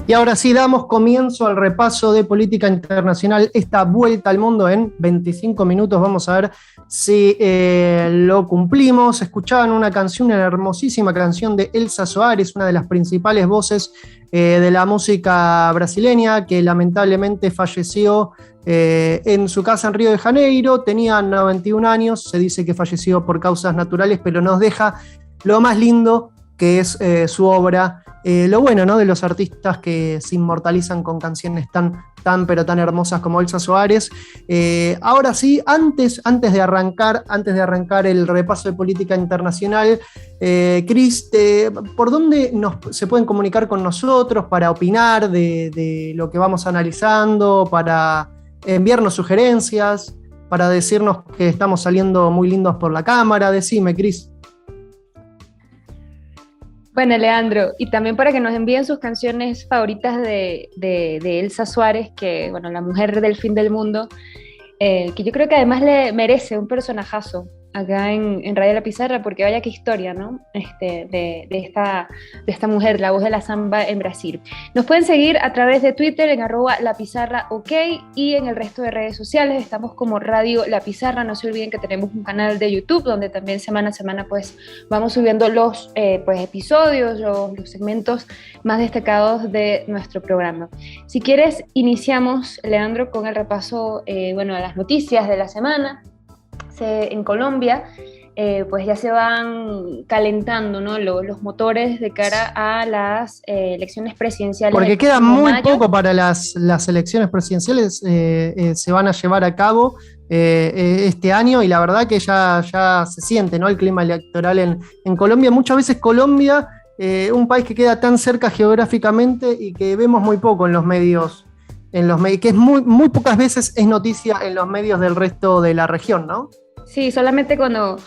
Y ahora sí damos comienzo al repaso de política internacional, esta vuelta al mundo en 25 minutos. Vamos a ver si lo cumplimos. Escuchaban una canción, una hermosísima canción de Elsa Soares, una de las principales voces de la música brasileña, que lamentablemente falleció en su casa en Río de Janeiro. Tenía 91 años, se dice que falleció por causas naturales, pero nos deja lo más lindo que es su obra. Lo bueno, ¿no?, de los artistas que se inmortalizan con canciones pero tan hermosas como Elsa Soares. Ahora sí, antes de arrancar el repaso de política internacional, Cris, ¿por dónde se pueden comunicar con nosotros para opinar de lo que vamos analizando, para enviarnos sugerencias, para decirnos que estamos saliendo muy lindos por la cámara? Decime, Cris. Bueno, Leandro, y también para que nos envíen sus canciones favoritas de Elsa Suárez, que, bueno, la mujer del fin del mundo, que yo creo que además le merece un personajazo acá en Radio La Pizarra, porque vaya qué historia, ¿no? De esta mujer, la voz de la samba en Brasil. Nos pueden seguir a través de Twitter en @lapizarraok y en el resto de redes sociales estamos como Radio La Pizarra. No se olviden que tenemos un canal de YouTube donde también semana a semana pues vamos subiendo los episodios, los segmentos más destacados de nuestro programa. Si quieres, iniciamos, Leandro, con el repaso a las noticias de la semana. En Colombia, pues ya se van calentando, ¿no?, los motores de cara a las elecciones presidenciales. Porque queda muy poco para las elecciones presidenciales, se van a llevar a cabo este año, y la verdad que ya se siente, ¿no?, el clima electoral en Colombia. Muchas veces Colombia, un país que queda tan cerca geográficamente y que vemos muy poco en los medios, que es muy pocas veces es noticia en los medios del resto de la región, ¿no? Sí, solamente cuando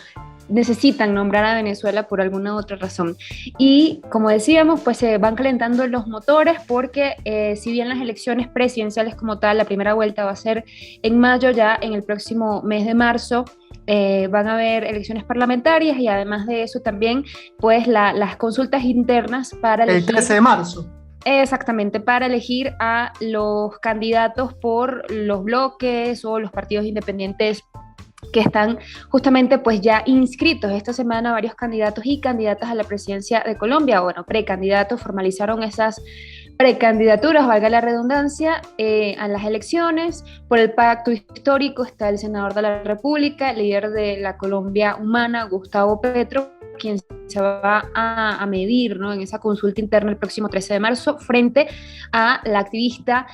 necesitan nombrar a Venezuela por alguna otra razón. Y como decíamos, pues se van calentando los motores porque si bien las elecciones presidenciales como tal, la primera vuelta va a ser en mayo, ya en el próximo mes de marzo van a haber elecciones parlamentarias y además de eso también pues las consultas internas para elegir... El 13 de marzo. Exactamente, para elegir a los candidatos por los bloques o los partidos independientes que están justamente pues ya inscritos. Esta semana varios candidatos y candidatas a la presidencia de Colombia, precandidatos, formalizaron esas precandidaturas, valga la redundancia, a las elecciones. Por el pacto histórico está el senador de la República, líder de la Colombia Humana, Gustavo Petro, quien se va a medir, ¿no?, en esa consulta interna el próximo 13 de marzo frente a la activista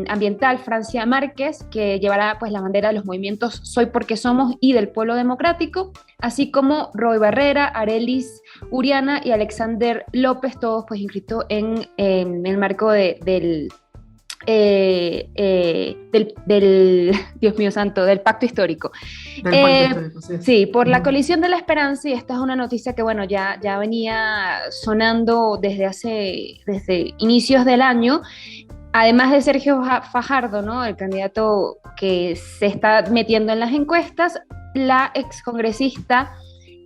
ambiental Francia Márquez, que llevará pues la bandera de los movimientos Soy Porque Somos y del Pueblo Democrático, así como Roy Barrera, Arelis Uriana y Alexander López, todos pues inscritos en el marco del Dios mío santo, del pacto histórico. Sí, por la coalición de la esperanza, y esta es una noticia que ya venía sonando desde inicios del año. Además de Sergio Fajardo, ¿no?, el candidato que se está metiendo en las encuestas, la excongresista,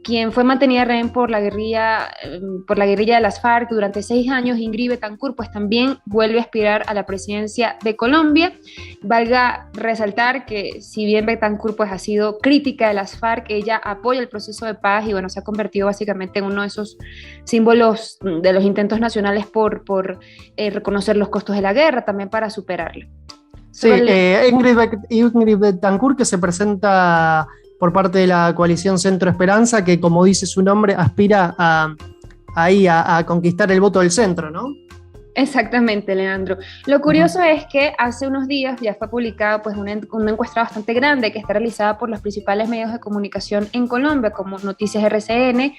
quien fue mantenida rehén por la guerrilla de las FARC durante 6 años, Ingrid Betancourt, pues también vuelve a aspirar a la presidencia de Colombia. Valga resaltar que si bien Betancourt pues ha sido crítica de las FARC, ella apoya el proceso de paz y se ha convertido básicamente en uno de esos símbolos de los intentos nacionales por reconocer los costos de la guerra, también para superarlo. Sí, Ingrid Betancourt, que se presenta por parte de la coalición Centro Esperanza, que, como dice su nombre, aspira a conquistar el voto del centro, ¿no? Exactamente, Leandro. Lo curioso es que hace unos días ya fue publicada pues una encuesta bastante grande que está realizada por los principales medios de comunicación en Colombia, como Noticias RCN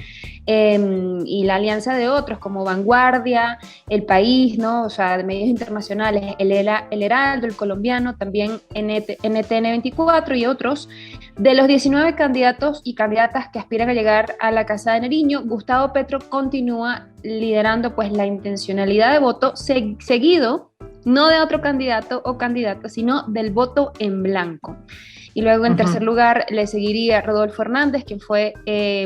y la alianza de otros como Vanguardia, El País, ¿no?, de medios internacionales, el Heraldo, El Colombiano, también NTN 24 y otros. De los 19 candidatos y candidatas que aspiran a llegar a la Casa de Nariño, Gustavo Petro continúa liderando pues la intencionalidad de voto, seguido no de otro candidato o candidata, sino del voto en blanco. Y luego en tercer lugar le seguiría Rodolfo Hernández, quien fue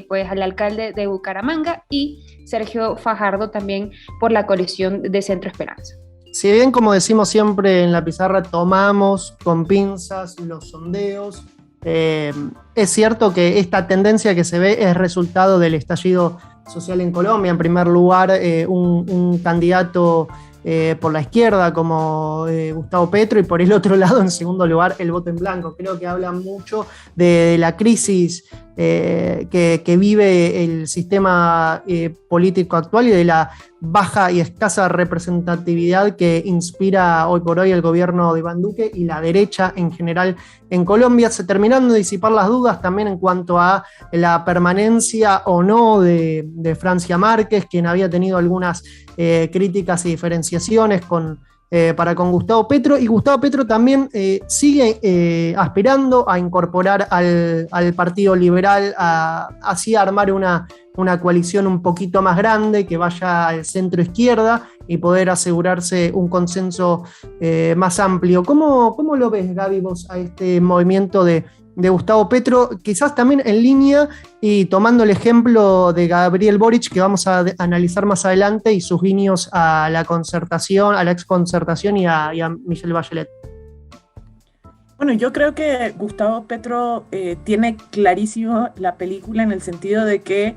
pues el alcalde de Bucaramanga, y Sergio Fajardo también por la coalición de Centro Esperanza. si bien, como decimos siempre en la pizarra, tomamos con pinzas los sondeos, es cierto que esta tendencia que se ve es resultado del estallido social en Colombia. En primer lugar, un candidato por la izquierda como Gustavo Petro, y por el otro lado, en segundo lugar, el voto en blanco. Creo que habla mucho de la crisis que vive el sistema político actual y de la baja y escasa representatividad que inspira hoy por hoy el gobierno de Iván Duque y la derecha en general en Colombia. Se terminaron de disipar las dudas también en cuanto a la permanencia o no de Francia Márquez, quien había tenido algunas críticas y diferenciaciones para con Gustavo Petro, y Gustavo Petro también sigue aspirando a incorporar al Partido Liberal, así a armar una coalición un poquito más grande que vaya al centro izquierda y poder asegurarse un consenso más amplio. ¿Cómo lo ves, Gaby, vos a este movimiento de Gustavo Petro, quizás también en línea y tomando el ejemplo de Gabriel Boric, que vamos a analizar más adelante, y sus guiños a la concertación, a la exconcertación y a Michelle Bachelet? Bueno, yo creo que Gustavo Petro tiene clarísimo la película, en el sentido de que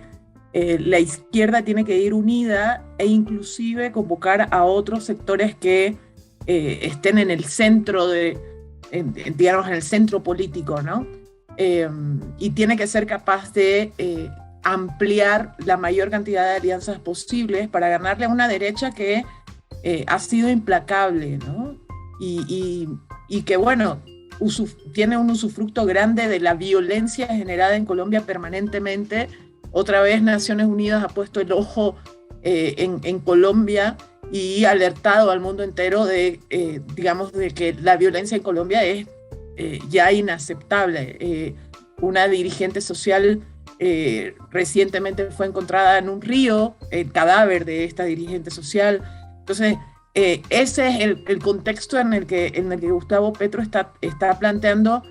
la izquierda tiene que ir unida e inclusive convocar a otros sectores que estén en el centro digamos, en el centro político, ¿no? Y tiene que ser capaz de ampliar la mayor cantidad de alianzas posibles para ganarle a una derecha que ha sido implacable, ¿no? Y que, bueno, tiene un usufructo grande de la violencia generada en Colombia permanentemente. Otra vez Naciones Unidas ha puesto el ojo en Colombia y alertado al mundo entero digamos, de que la violencia en Colombia es ya inaceptable. Una dirigente social recientemente fue encontrada en un río, el cadáver de esta dirigente social. Entonces, ese es el contexto en el que Gustavo Petro está planteando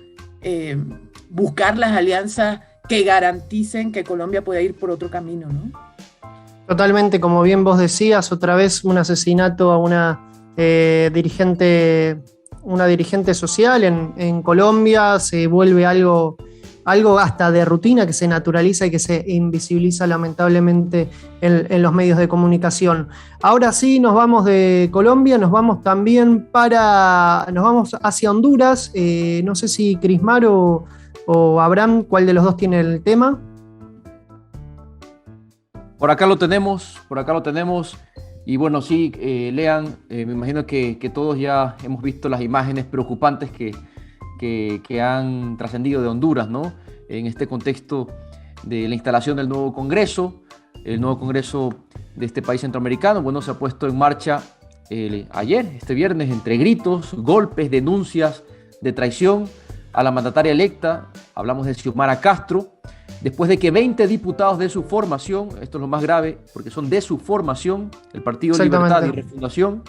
buscar las alianzas que garanticen que Colombia pueda ir por otro camino, ¿no? Totalmente, como bien vos decías, otra vez un asesinato a una dirigente social en Colombia. Se vuelve algo hasta de rutina, que se naturaliza y que se invisibiliza lamentablemente en los medios de comunicación. Ahora sí, nos vamos de Colombia, nos vamos hacia Honduras. No sé si Crismar o Abraham, ¿cuál de los dos tiene el tema? Por acá lo tenemos. Y bueno, sí, Lean, me imagino que todos ya hemos visto las imágenes preocupantes que han trascendido de Honduras, ¿no? En este contexto de la instalación del nuevo Congreso, el nuevo Congreso de este país centroamericano. Bueno, se ha puesto en marcha ayer, este viernes, entre gritos, golpes, denuncias de traición a la mandataria electa. Hablamos de Xiomara Castro. Después de que 20 diputados de su formación, esto es lo más grave, porque son de su formación, el Partido Libertad y Refundación,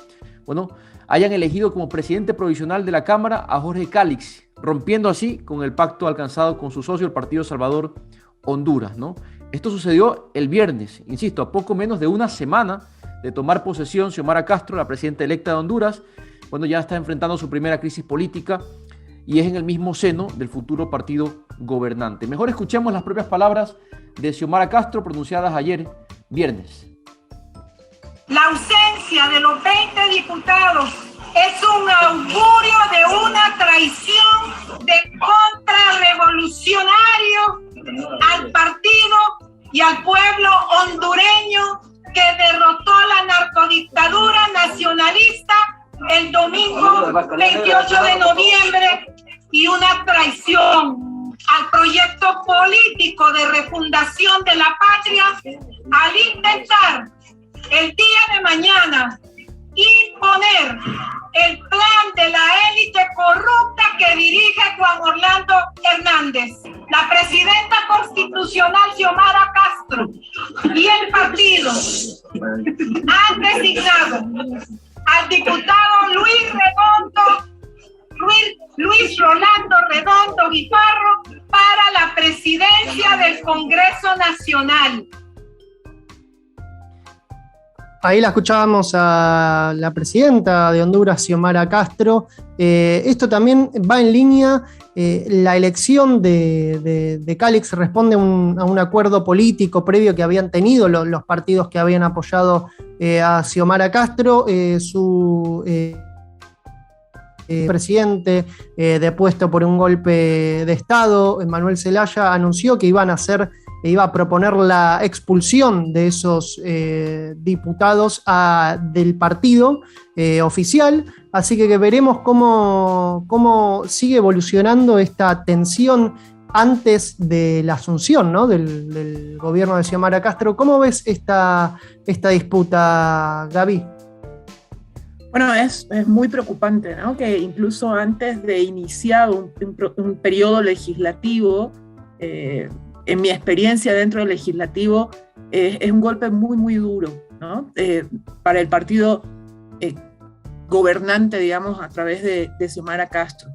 bueno, hayan elegido como presidente provisional de la Cámara a Jorge Cálix, rompiendo así con el pacto alcanzado con su socio, el Partido Salvador Honduras, ¿no? Esto sucedió el viernes, insisto, a poco menos de una semana de tomar posesión. Xiomara Castro, la presidenta electa de Honduras, bueno, ya está enfrentando su primera crisis política, y es en el mismo seno del futuro partido gobernante. Mejor escuchemos las propias palabras de Xiomara Castro pronunciadas ayer, viernes. La ausencia de los 20 diputados es un augurio de una traición de contrarrevolucionario al partido y al pueblo hondureño que derrotó a la narcodictadura nacionalista el domingo 28 de noviembre, y una traición al proyecto político de refundación de la patria al intentar el día de mañana imponer el plan de la élite corrupta que dirige Juan Orlando Hernández. La presidenta constitucional Xiomara Castro y el partido han designado al diputado Luis Rolando Redondo Guijarro para la presidencia del Congreso Nacional. Ahí la escuchábamos a la presidenta de Honduras, Xiomara Castro. Esto también va en línea, la elección de Calix responde a un acuerdo político previo que habían tenido los partidos que habían apoyado a Xiomara Castro. Su presidente depuesto por un golpe de Estado, Manuel Zelaya, anunció que iba a proponer la expulsión de esos diputados del partido oficial, así que veremos cómo sigue evolucionando esta tensión antes de la asunción, ¿no?, del gobierno de Xiomara Castro. ¿Cómo ves esta disputa, Gaby? Bueno, es muy preocupante, ¿no?, que incluso antes de iniciar un periodo legislativo, en mi experiencia dentro del legislativo, es un golpe muy, muy duro, ¿no?, para el partido gobernante, digamos, a través de Xiomara Castro.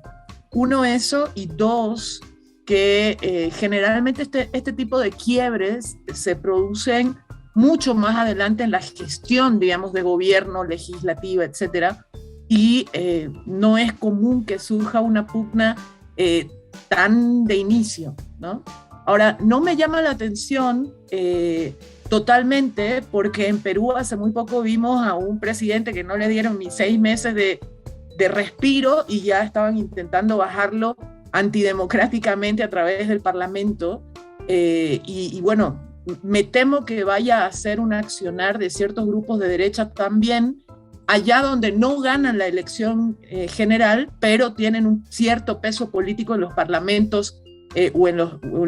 Uno, eso, y dos, que generalmente este tipo de quiebres se producen mucho más adelante en la gestión, digamos, de gobierno, legislativa, etcétera, y no es común que surja una pugna tan de inicio, ¿no? Ahora, no me llama la atención totalmente, porque en Perú hace muy poco vimos a un presidente que no le dieron ni 6 meses de respiro y ya estaban intentando bajarlo antidemocráticamente a través del Parlamento, y bueno, me temo que vaya a ser un accionar de ciertos grupos de derecha también, allá donde no ganan la elección general, pero tienen un cierto peso político en los parlamentos o en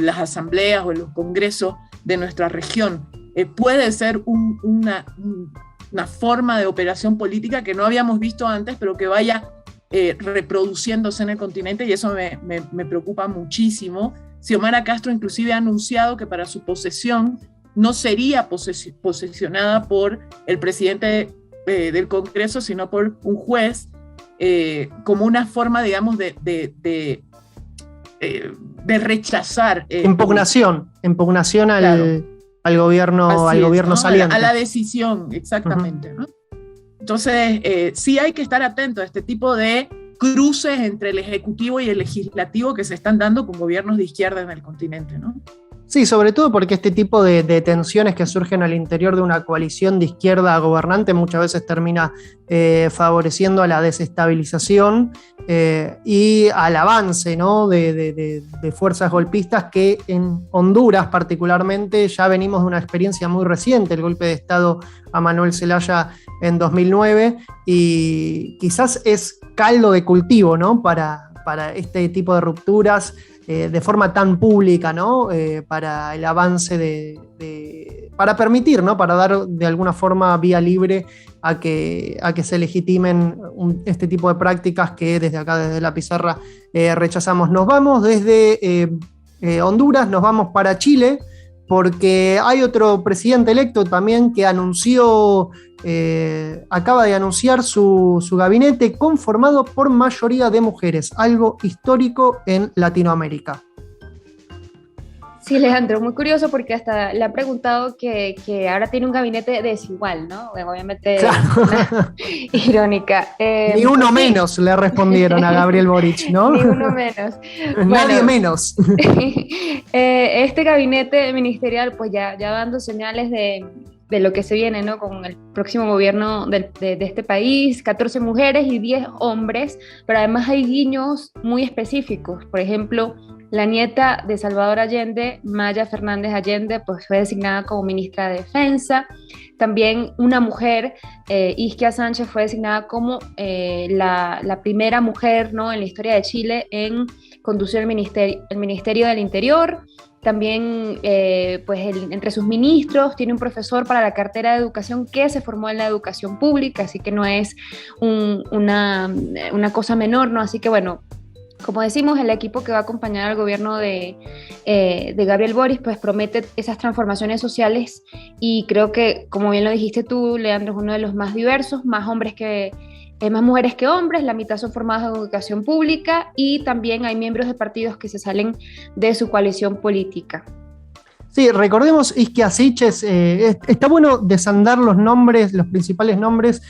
las asambleas o en los congresos de nuestra región. Puede ser una forma de operación política que no habíamos visto antes, pero que vaya reproduciéndose en el continente, y eso me preocupa muchísimo. Xiomara Castro inclusive ha anunciado que para su posesión no sería posesionada por el presidente del Congreso, sino por un juez, como una forma, digamos, de rechazar. Impugnación claro, al gobierno, ¿no?, saliente. A la decisión, exactamente, ¿no? Entonces, sí hay que estar atento a este tipo de cruces entre el Ejecutivo y el Legislativo que se están dando con gobiernos de izquierda en el continente, ¿no? Sí, sobre todo porque este tipo de tensiones que surgen al interior de una coalición de izquierda gobernante muchas veces termina favoreciendo a la desestabilización y al avance, ¿no?, de fuerzas golpistas, que en Honduras particularmente ya venimos de una experiencia muy reciente, el golpe de Estado a Manuel Zelaya en 2009, y quizás es caldo de cultivo, ¿no?, para este tipo de rupturas de forma tan pública, ¿no?, para el avance para permitir, ¿no?, para dar de alguna forma vía libre a que se legitimen este tipo de prácticas que desde acá, desde la pizarra, rechazamos. Nos vamos desde Honduras, nos vamos para Chile, porque hay otro presidente electo también que acaba de anunciar su gabinete conformado por mayoría de mujeres, algo histórico en Latinoamérica. Sí, Alejandro, muy curioso porque hasta le han preguntado que ahora tiene un gabinete desigual, ¿no? Obviamente, claro. Irónica. Ni uno menos, le respondieron a Gabriel Boric, ¿no? Ni uno menos. Nadie menos. Este gabinete ministerial, pues ya dando señales de lo que se viene, ¿no?, con el próximo gobierno de este país, 14 mujeres y 10 hombres, pero además hay guiños muy específicos. Por ejemplo, la nieta de Salvador Allende, Maya Fernández Allende, pues fue designada como ministra de Defensa. También una mujer, Isquia Sánchez, fue designada como la primera mujer, ¿no?, en la historia de Chile en conducir el Ministerio del Interior. También, pues entre sus ministros tiene un profesor para la cartera de educación que se formó en la educación pública, así que no es una cosa menor, ¿no? Así que bueno, como decimos, el equipo que va a acompañar al gobierno de Gabriel Boric pues promete esas transformaciones sociales, y creo que, como bien lo dijiste tú, Leandro, es uno de los más diversos, más mujeres que hombres, la mitad son formadas en educación pública, y también hay miembros de partidos que se salen de su coalición política. Sí, recordemos, Isquia Siches, está bueno desandar los nombres, los principales nombres,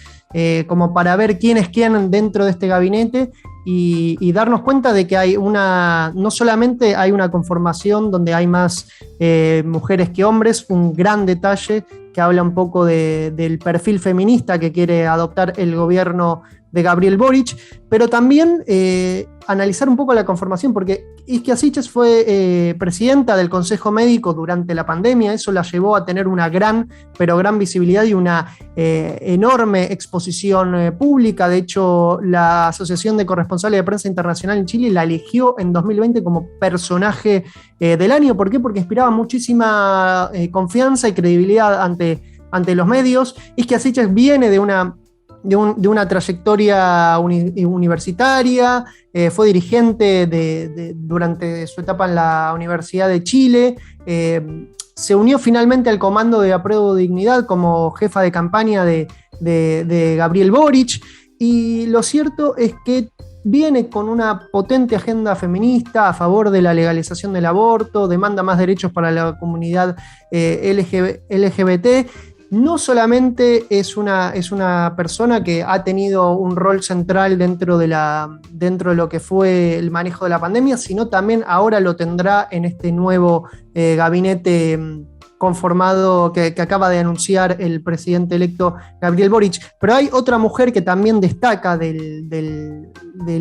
como para ver quién es quién dentro de este gabinete y darnos cuenta de que hay no solamente hay una conformación donde hay más mujeres que hombres, un gran detalle que habla un poco del perfil feminista que quiere adoptar el gobierno de Gabriel Boric, pero también analizar un poco la conformación, porque Isquia Siches fue presidenta del Consejo Médico durante la pandemia, eso la llevó a tener una gran visibilidad y una enorme exposición pública. De hecho, la Asociación de Corresponsales de Prensa Internacional en Chile la eligió en 2020 como personaje del año. ¿Por qué? Porque inspiraba muchísima confianza y credibilidad ante los medios. Isquia Siches viene de una trayectoria universitaria, fue dirigente durante su etapa en la Universidad de Chile, se unió finalmente al Comando de Apruebo Dignidad como jefa de campaña de Gabriel Boric, y lo cierto es que viene con una potente agenda feminista a favor de la legalización del aborto, demanda más derechos para la comunidad LGBT. No solamente es una persona que ha tenido un rol central dentro de lo que fue el manejo de la pandemia, sino también ahora lo tendrá en este nuevo gabinete conformado que acaba de anunciar el presidente electo Gabriel Boric. Pero hay otra mujer que también destaca del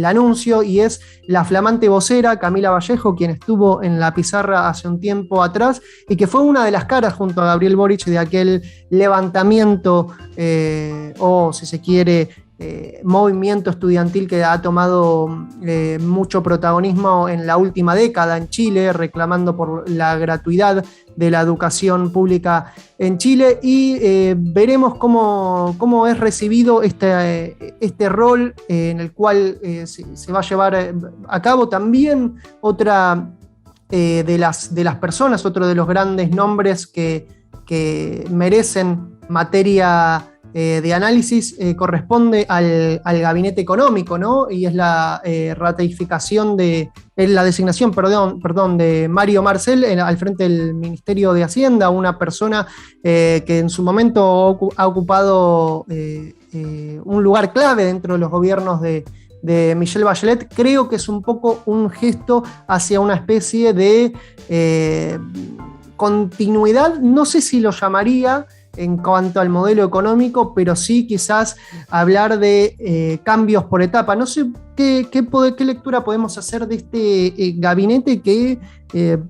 anuncio, y es la flamante vocera Camila Vallejo, quien estuvo en la pizarra hace un tiempo atrás y que fue una de las caras junto a Gabriel Boric de aquel levantamiento o, si se quiere, movimiento estudiantil que ha tomado mucho protagonismo en la última década en Chile, reclamando por la gratuidad de la educación pública en Chile, y veremos cómo es recibido este rol en el cual se va a llevar a cabo. También otra de las personas, otro de los grandes nombres que merecen materia de análisis, corresponde al gabinete económico, ¿no? Y es la ratificación la designación de Mario Marcel al frente del Ministerio de Hacienda, una persona que en su momento ha ocupado un lugar clave dentro de los gobiernos de Michelle Bachelet. Creo que es un poco un gesto hacia una especie de continuidad, no sé si lo llamaría en cuanto al modelo económico, pero sí quizás hablar de cambios por etapa. No sé qué lectura podemos hacer de este gabinete que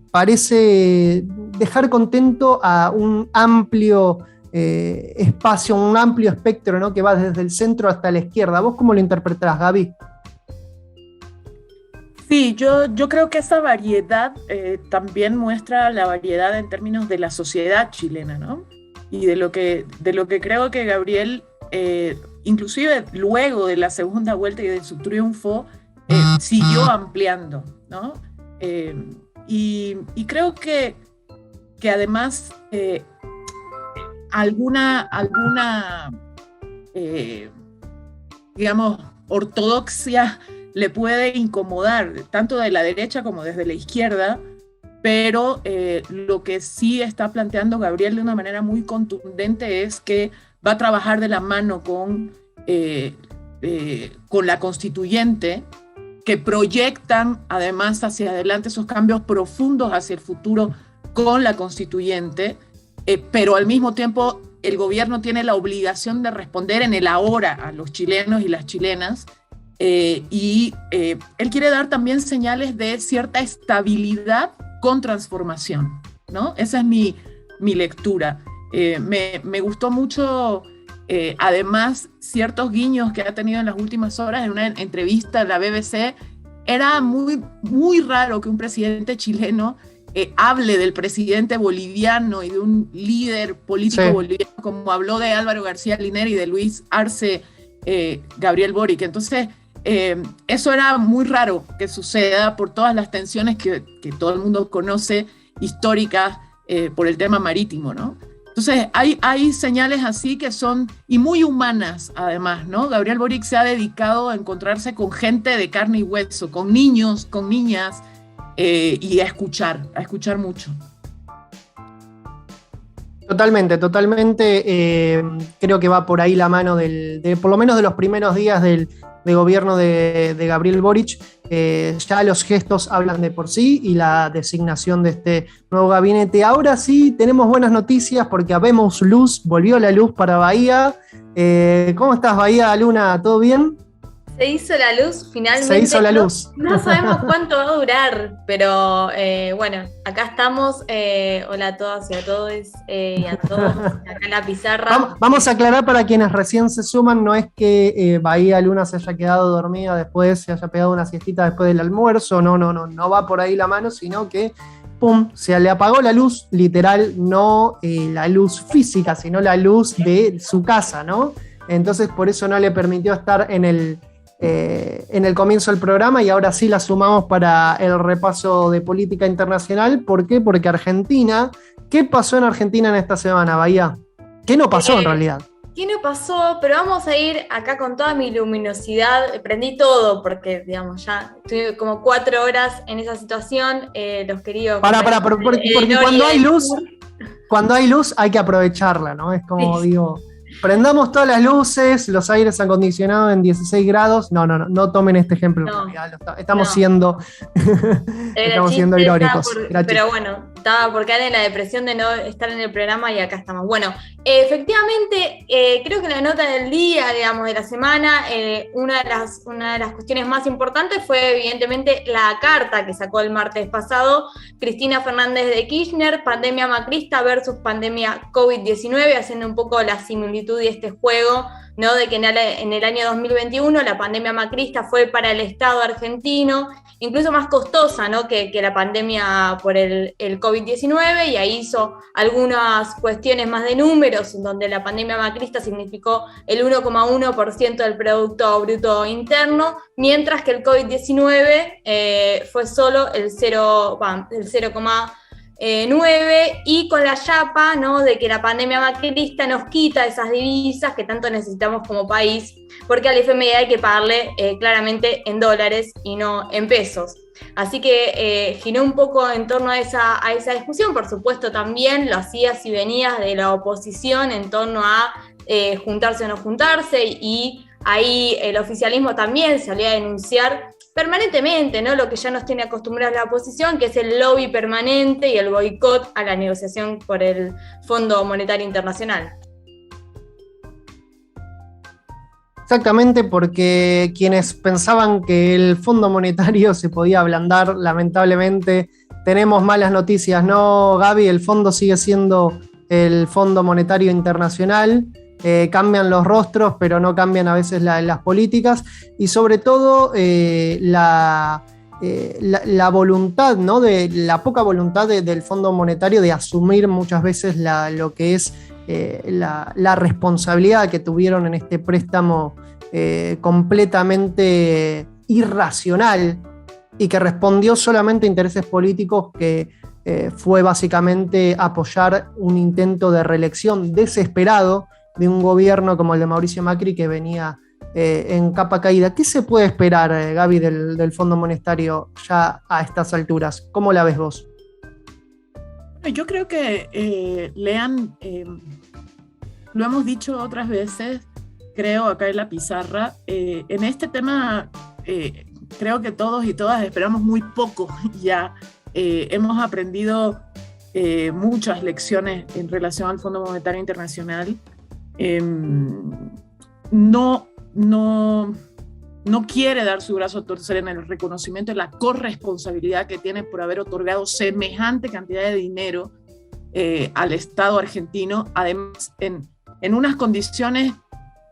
parece dejar contento a un amplio espacio, un amplio espectro, ¿no? Que va desde el centro hasta la izquierda. ¿Vos cómo lo interpretás, Gaby? Sí, yo creo que esa variedad también muestra la variedad en términos de la sociedad chilena, ¿no? Y de lo que creo que Gabriel, inclusive luego de la segunda vuelta y de su triunfo, siguió ampliando, ¿no? Y creo que además alguna digamos, ortodoxia le puede incomodar, tanto de la derecha como desde la izquierda, pero lo que sí está planteando Gabriel de una manera muy contundente es que va a trabajar de la mano con la constituyente, que proyectan además hacia adelante esos cambios profundos hacia el futuro con la constituyente, pero al mismo tiempo el gobierno tiene la obligación de responder en el ahora a los chilenos y las chilenas, y él quiere dar también señales de cierta estabilidad con transformación, ¿no? Esa es mi lectura. Me gustó mucho, además, ciertos guiños que ha tenido en las últimas horas en una entrevista en la BBC. Era muy, muy raro que un presidente chileno hable del presidente boliviano y de un líder político boliviano, como habló de Álvaro García Linera y de Luis Arce, Gabriel Boric. Entonces, eso era muy raro que suceda por todas las tensiones que todo el mundo conoce, históricas, por el tema marítimo, ¿no? Entonces hay señales así que son, y muy humanas además, ¿no? Gabriel Boric se ha dedicado a encontrarse con gente de carne y hueso, con niños, con niñas, y a escuchar mucho. Totalmente, totalmente. Creo que va por ahí la mano por lo menos de los primeros días de gobierno de Gabriel Boric. Ya los gestos hablan de por sí y la designación de este nuevo gabinete. Ahora sí tenemos buenas noticias porque habemos luz, volvió la luz para Bahía. ¿Cómo estás, Bahía, Luna? ¿Todo bien? Se hizo la luz finalmente. Se hizo la luz. No sabemos cuánto va a durar, pero bueno, acá estamos. Hola a todas y a todos y a todos. Acá en la pizarra. Vamos a aclarar para quienes recién se suman, no es que Bahía Luna se haya quedado dormida después, se haya pegado una siestita después del almuerzo, no va por ahí la mano, sino que ¡pum! Se le apagó la luz, literal, no la luz física, sino la luz de su casa, ¿no? Entonces por eso no le permitió estar en el comienzo del programa y ahora sí la sumamos para el repaso de política internacional. ¿Por qué? Porque Argentina, ¿qué pasó en Argentina en esta semana, Bahía? ¿Qué no pasó en realidad? ¿Qué no pasó? Pero vamos a ir acá con toda mi luminosidad. Prendí todo porque, digamos, ya estoy como 4 horas en esa situación. Los queridos... Porque cuando hay luz hay que aprovecharla, ¿no? Es como, sí. Digo... Prendamos todas las luces, los aires acondicionados en 16 grados. No tomen este ejemplo. No, estamos siendo irónicos. Pero bueno, estaba por caer en la depresión de no estar en el programa y acá estamos. Bueno, efectivamente, creo que la nota del día, digamos, de la semana, una de las cuestiones más importantes fue evidentemente la carta que sacó el martes pasado Cristina Fernández de Kirchner, pandemia macrista versus pandemia COVID-19, haciendo un poco la similitud y este juego, ¿no? De que en el año 2021 la pandemia macrista fue para el Estado argentino incluso más costosa, ¿no? que la pandemia por el COVID-19, y ahí hizo algunas cuestiones más de números, donde la pandemia macrista significó el 1,1% del Producto Bruto Interno, mientras que el COVID-19 fue solo el 0,9%, y con la chapa, ¿no? De que la pandemia macrista nos quita esas divisas que tanto necesitamos como país, porque al FMI hay que pagarle claramente en dólares y no en pesos. Así que giró un poco en torno a esa discusión. Por supuesto también lo hacías y venías de la oposición en torno a juntarse o no juntarse, y ahí el oficialismo también salió a denunciar permanentemente, ¿no? Lo que ya nos tiene acostumbrados la oposición, que es el lobby permanente y el boicot a la negociación por el Fondo Monetario Internacional. Exactamente, porque quienes pensaban que el Fondo Monetario se podía ablandar, lamentablemente tenemos malas noticias, ¿no, Gaby? El fondo sigue siendo el Fondo Monetario Internacional. Cambian los rostros, pero no cambian a veces las políticas, y sobre todo la voluntad, ¿no? De la poca voluntad del Fondo Monetario de asumir muchas veces lo que es la responsabilidad que tuvieron en este préstamo completamente irracional y que respondió solamente a intereses políticos, que fue básicamente apoyar un intento de reelección desesperado de un gobierno como el de Mauricio Macri, que venía en capa caída. ¿Qué se puede esperar, Gaby, del Fondo Monetario ya a estas alturas? ¿Cómo la ves vos? Yo creo que, Lean, lo hemos dicho otras veces, creo, acá en la pizarra, en este tema creo que todos y todas esperamos muy poco ya. Hemos aprendido muchas lecciones en relación al Fondo Monetario Internacional. No quiere dar su brazo a torcer en el reconocimiento de la corresponsabilidad que tiene por haber otorgado semejante cantidad de dinero al Estado argentino, además en unas condiciones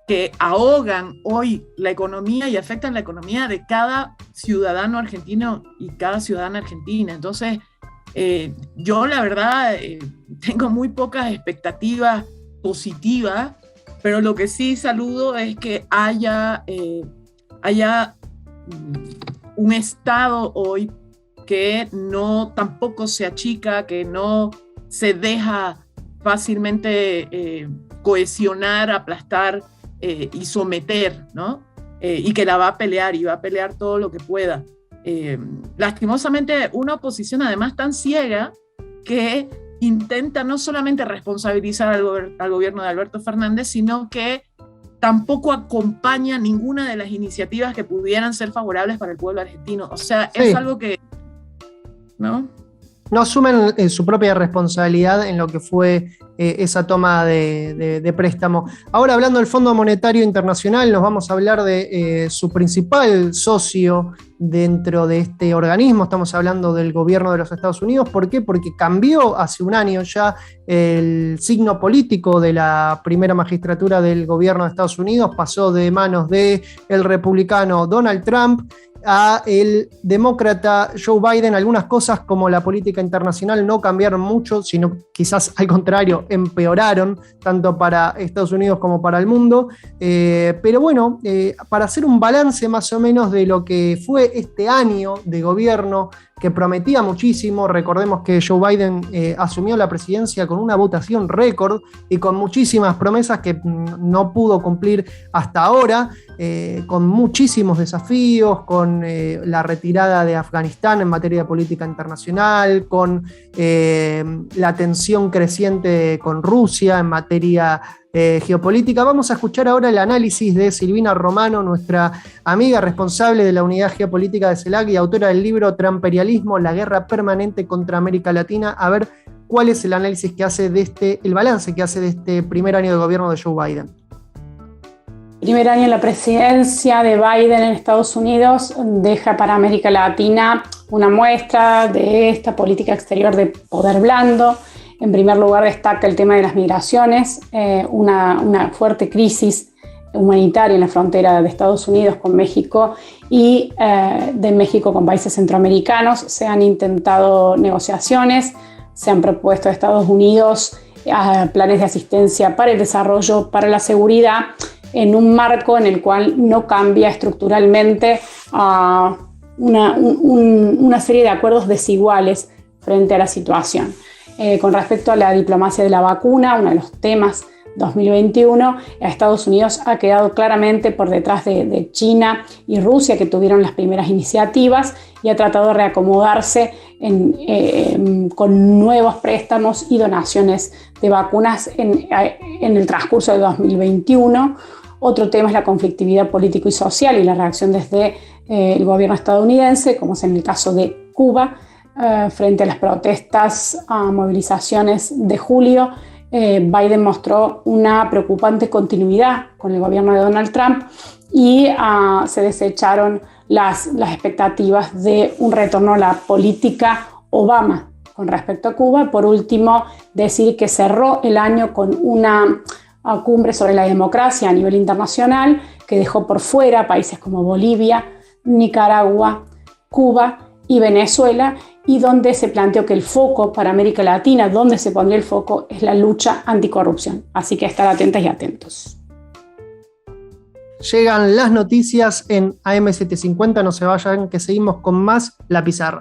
que ahogan hoy la economía y afectan la economía de cada ciudadano argentino y cada ciudadana argentina. Entonces, yo la verdad tengo muy pocas expectativas positiva, pero lo que sí saludo es que haya un Estado hoy que no tampoco se achica, que no se deja fácilmente cohesionar, aplastar y someter, ¿no? Y que la va a pelear y va a pelear todo lo que pueda. Lastimosamente, una oposición además tan ciega que intenta no solamente responsabilizar al gobierno de Alberto Fernández, sino que tampoco acompaña ninguna de las iniciativas que pudieran ser favorables para el pueblo argentino. O sea, sí, es algo que, ¿no? No asumen su propia responsabilidad en lo que fue esa toma de préstamo. Ahora, hablando del Fondo Monetario Internacional, nos vamos a hablar de su principal socio dentro de este organismo. Estamos hablando del gobierno de los Estados Unidos. ¿Por qué? Porque cambió hace un año ya el signo político de la primera magistratura del gobierno de Estados Unidos. Pasó de manos del republicano Donald Trump a el demócrata Joe Biden. Algunas cosas como la política internacional no cambiaron mucho, sino quizás al contrario, empeoraron, tanto para Estados Unidos como para el mundo. Pero bueno, para hacer un balance más o menos de lo que fue este año de gobierno, que prometía muchísimo. Recordemos que Joe Biden asumió la presidencia con una votación récord y con muchísimas promesas que no pudo cumplir hasta ahora, con muchísimos desafíos, con la retirada de Afganistán en materia de política internacional, con la tensión creciente con Rusia en materia geopolítica. Vamos a escuchar ahora el análisis de Silvina Romano, nuestra amiga responsable de la unidad geopolítica de CELAC y autora del libro Trumperialismo, la guerra permanente contra América Latina, a ver cuál es el análisis que hace el balance que hace de este primer año de gobierno de Joe Biden. Primer año en la presidencia de Biden en Estados Unidos deja para América Latina una muestra de esta política exterior de poder blando. En primer lugar destaca el tema de las migraciones, una fuerte crisis humanitaria en la frontera de Estados Unidos con México y de México con países centroamericanos. Se han intentado negociaciones, se han propuesto a Estados Unidos planes de asistencia para el desarrollo, para la seguridad, en un marco en el cual no cambia estructuralmente una serie de acuerdos desiguales frente a la situación. Con respecto a la diplomacia de la vacuna, uno de los temas 2021, Estados Unidos ha quedado claramente por detrás de China y Rusia, que tuvieron las primeras iniciativas, y ha tratado de reacomodarse con nuevos préstamos y donaciones de vacunas en el transcurso de 2021. Otro tema es la conflictividad político y social y la reacción desde el gobierno estadounidense, como es en el caso de Cuba, frente a las protestas, movilizaciones de julio. Biden mostró una preocupante continuidad con el gobierno de Donald Trump y se desecharon las expectativas de un retorno a la política Obama con respecto a Cuba. Por último, decir que cerró el año con una cumbre sobre la democracia a nivel internacional que dejó por fuera países como Bolivia, Nicaragua, Cuba y Venezuela, y donde se planteó que el foco para América Latina, donde se pondría el foco, es la lucha anticorrupción. Así que estar atentas y atentos. Llegan las noticias en AM750, no se vayan, que seguimos con más La Pizarra.